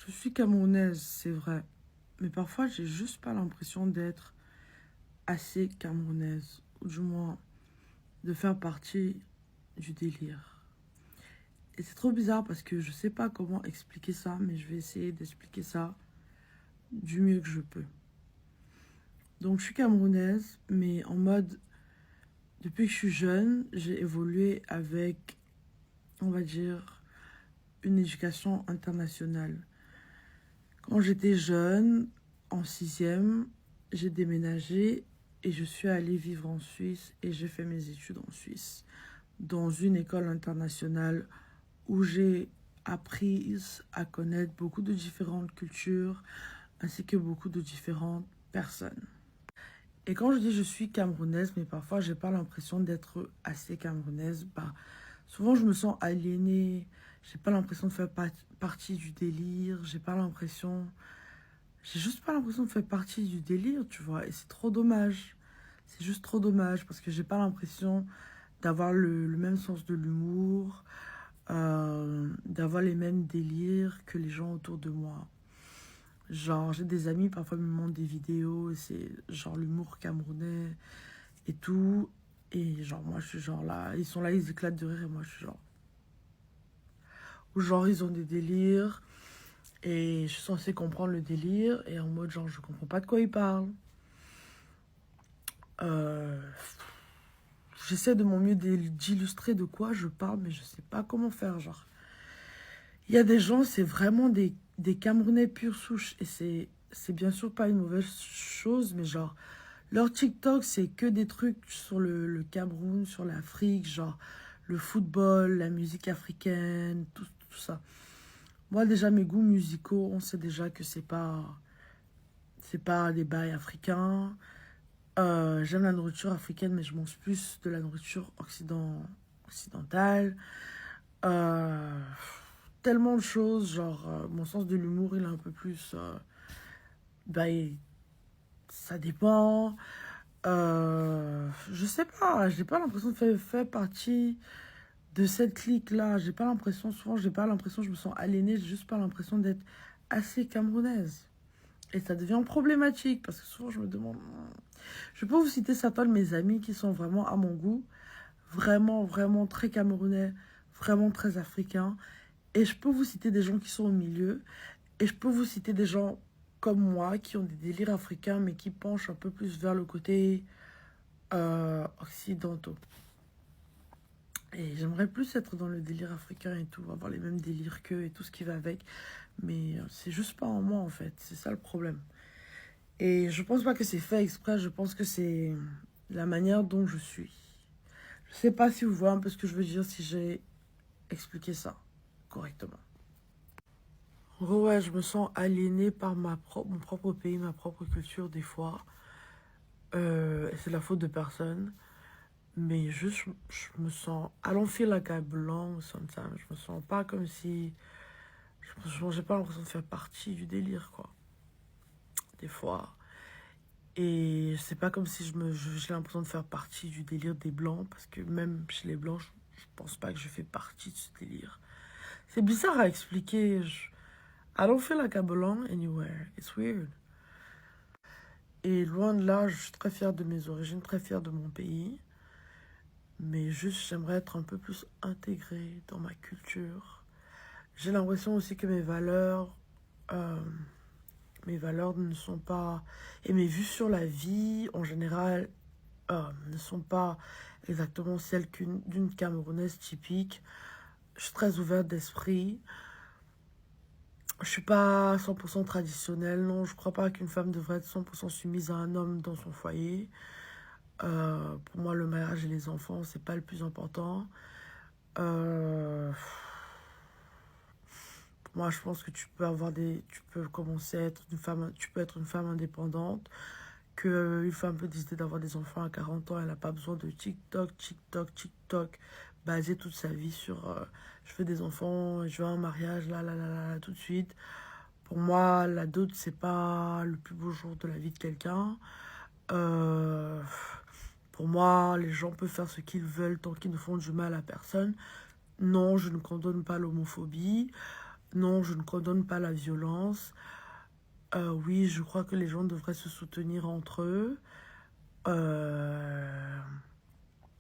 Je suis camerounaise, c'est vrai. Mais parfois, j'ai juste pas l'impression d'être assez camerounaise. Ou du moins, de faire partie du délire. Et c'est trop bizarre parce que je sais pas comment expliquer ça, mais je vais essayer d'expliquer ça du mieux que je peux. Donc, je suis camerounaise, mais en mode, depuis que je suis jeune, j'ai évolué avec, on va dire, une éducation internationale. Quand j'étais jeune, en sixième, j'ai déménagé et je suis allée vivre en Suisse et j'ai fait mes études en Suisse, dans une école internationale où j'ai appris à connaître beaucoup de différentes cultures ainsi que beaucoup de différentes personnes. Et quand je dis je suis camerounaise, mais parfois j'ai pas l'impression d'être assez camerounaise, bah, souvent je me sens aliénée, j'ai pas l'impression de faire partie du délire, j'ai juste pas l'impression de faire partie du délire, tu vois, et c'est trop dommage. C'est juste trop dommage parce que j'ai pas l'impression d'avoir le même sens de l'humour, d'avoir les mêmes délires que les gens autour de moi. Genre, j'ai des amis, parfois ils me montrent des vidéos, et c'est genre l'humour camerounais et tout. Et genre, moi je suis genre là, ils sont là, ils éclatent de rire, et moi je suis genre. Ou genre, ils ont des délires, et je suis censée comprendre le délire, et en mode genre, je comprends pas de quoi ils parlent. Euh, J'essaie de mon mieux d'illustrer de quoi je parle, mais je sais pas comment faire. Genre, il y a des gens, c'est vraiment des Camerounais pure souche. Et c'est bien sûr pas une mauvaise chose, mais genre, leur TikTok, c'est que des trucs sur le Cameroun, sur l'Afrique, genre le football, la musique africaine, tout ça. Moi, déjà, mes goûts musicaux, on sait déjà que c'est pas des bails africains. J'aime la nourriture africaine, mais je mange plus de la nourriture occidentale. Euh, Tellement de choses, genre, mon sens de l'humour, il est un peu plus. Bah, ça dépend. Je sais pas, j'ai pas l'impression de faire partie de cette clique-là. J'ai pas l'impression, souvent, j'ai pas l'impression, je me sens aliénée, j'ai juste pas l'impression d'être assez camerounaise. Et ça devient problématique parce que souvent, je me demande. Je peux vous citer certains de mes amis qui sont vraiment à mon goût, vraiment, vraiment très camerounais, vraiment très africains. Et je peux vous citer des gens qui sont au milieu. Et je peux vous citer des gens comme moi qui ont des délires africains, mais qui penchent un peu plus vers le côté occidentaux. Et j'aimerais plus être dans le délire africain et tout, avoir les mêmes délires qu'eux et tout ce qui va avec. Mais c'est juste pas en moi en fait, c'est ça le problème. Et je pense pas que c'est fait exprès, je pense que c'est la manière dont je suis. Je sais pas si vous voyez un peu ce que je veux dire, si j'ai expliqué ça correctement. En gros, ouais, je me sens aliénée par mon propre pays, ma propre culture des fois. Et c'est la faute de personne. Mais juste, je me sens. I don't feel like I belong sometimes. Je me sens pas comme si. J'ai pas l'impression de faire partie du délire, quoi. Des fois. Et c'est pas comme si j'ai l'impression de faire partie du délire des blancs. Parce que même chez les blancs, je pense pas que je fais partie de ce délire. C'est bizarre à expliquer. I don't feel like I belong anywhere. It's weird. Et loin de là, je suis très fière de mes origines, très fière de mon pays. Mais juste, j'aimerais être un peu plus intégrée dans ma culture. J'ai l'impression aussi que euh, mes valeurs ne sont pas, et mes vues sur la vie en général, ne sont pas exactement celles d'une Camerounaise typique. Je suis très ouverte d'esprit. Je suis pas 100% traditionnelle, non. Je crois pas qu'une femme devrait être 100% soumise à un homme dans son foyer. Pour moi, le mariage et les enfants, c'est pas le plus important. Euh, Moi, je pense que tu peux commencer à être une femme, tu peux être une femme indépendante, que une femme peut décider d'avoir des enfants à 40 ans, elle n'a pas besoin de TikTok, TikTok, TikTok, baser toute sa vie sur je fais des enfants, je veux un mariage, là, tout de suite. Pour moi, la dot, c'est pas le plus beau jour de la vie de quelqu'un. Euh, pour moi, les gens peuvent faire ce qu'ils veulent tant qu'ils ne font du mal à personne. Non, je ne condamne pas l'homophobie. Non, je ne condamne pas la violence. Oui, je crois que les gens devraient se soutenir entre eux. Euh,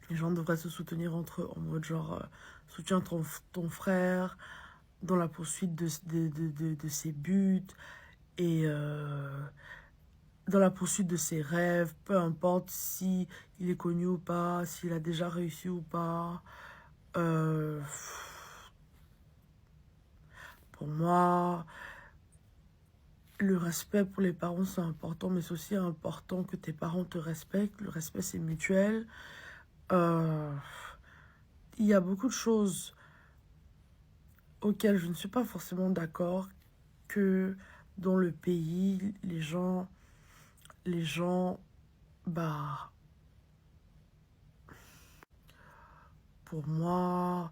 les gens devraient se soutenir entre eux en mode genre, soutiens ton frère dans la poursuite de ses buts et dans la poursuite de ses rêves, peu importe si il est connu ou pas, s'il a déjà réussi ou pas. Euh, pour moi, le respect pour les parents, c'est important, mais c'est aussi important que tes parents te respectent. Le respect, c'est mutuel. Euh, il y a beaucoup de choses auxquelles je ne suis pas forcément d'accord que dans le pays, les gens, bah, pour moi,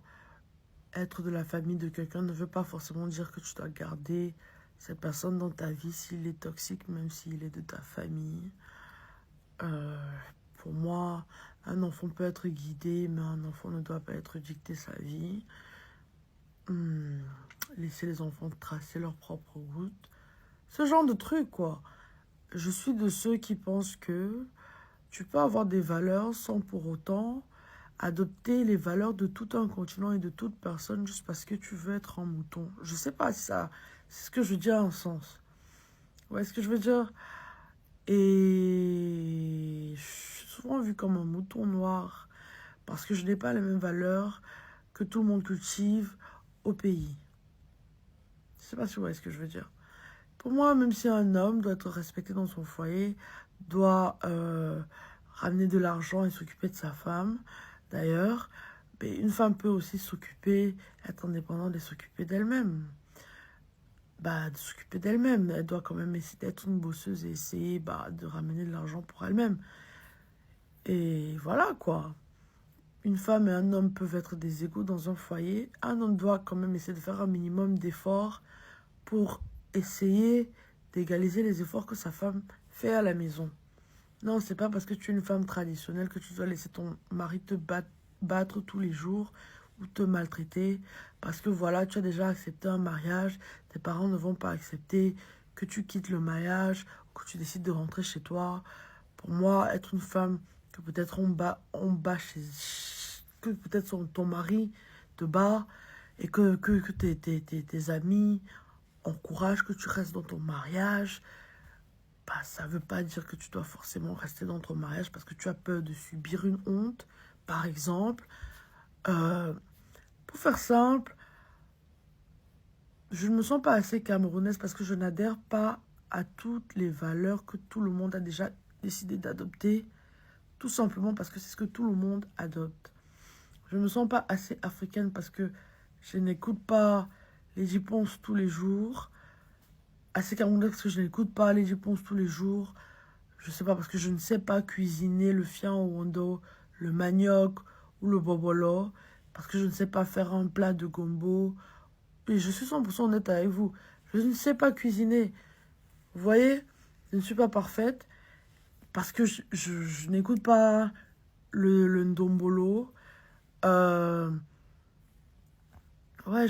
être de la famille de quelqu'un ne veut pas forcément dire que tu dois garder cette personne dans ta vie s'il est toxique, même s'il est de ta famille. Euh, pour moi, un enfant peut être guidé, mais un enfant ne doit pas être dicté sa vie. Hmm, laisser les enfants tracer leur propre route. Ce genre de truc, quoi. Je suis de ceux qui pensent que tu peux avoir des valeurs sans pour autant adopter les valeurs de tout un continent et de toute personne juste parce que tu veux être un mouton. Je sais pas si ça, c'est ce que je veux dire en sens. Ouais, ce que je veux dire. Et je suis souvent vue comme un mouton noir parce que je n'ai pas les mêmes valeurs que tout le monde cultive au pays. Je sais pas si vous voyez ce que je veux dire. Pour moi, même si un homme doit être respecté dans son foyer, doit ramener de l'argent et s'occuper de sa femme, d'ailleurs, mais une femme peut aussi s'occuper, être indépendante et s'occuper d'elle-même. Bah, de s'occuper d'elle-même. Elle doit quand même essayer d'être une bosseuse et essayer de ramener de l'argent pour elle-même. Et voilà quoi. Une femme et un homme peuvent être des égaux dans un foyer. Un homme doit quand même essayer de faire un minimum d'efforts pour essayer d'égaliser les efforts que sa femme fait à la maison. Non, c'est pas parce que tu es une femme traditionnelle que tu dois laisser ton mari te battre tous les jours ou te maltraiter. Parce que voilà, tu as déjà accepté un mariage, tes parents ne vont pas accepter que tu quittes le mariage, que tu décides de rentrer chez toi. Pour moi, être une femme que peut-être on bat que peut-être ton mari te bat et que tes amis encouragent que tu restes dans ton mariage, bah, ça ne veut pas dire que tu dois forcément rester dans ton mariage parce que tu as peur de subir une honte, par exemple. Euh, pour faire simple, je ne me sens pas assez camerounaise parce que je n'adhère pas à toutes les valeurs que tout le monde a déjà décidé d'adopter, tout simplement parce que c'est ce que tout le monde adopte. Je ne me sens pas assez africaine parce que je n'écoute pas les J-Ponce tous les jours. Assez camerounaise parce que je n'écoute pas les J-Ponce tous les jours. Je sais pas, parce que je ne sais pas cuisiner le fian au wondo, le manioc ou le bobolo. Parce que je ne sais pas faire un plat de gombo. Et je suis 100% honnête avec vous. Je ne sais pas cuisiner. Vous voyez, je ne suis pas parfaite. Parce que je n'écoute pas le ndombolo. Euh, ouais,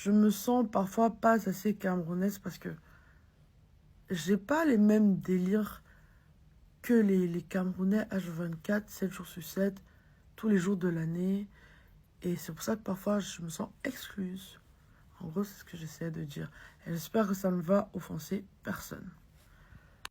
je me sens parfois pas assez camerounaise parce que j'ai pas les mêmes délires que les Camerounais H24, 7 jours sur 7, tous les jours de l'année. Et c'est pour ça que parfois je me sens excluse. En gros, c'est ce que j'essaie de dire. Et j'espère que ça ne va offenser personne.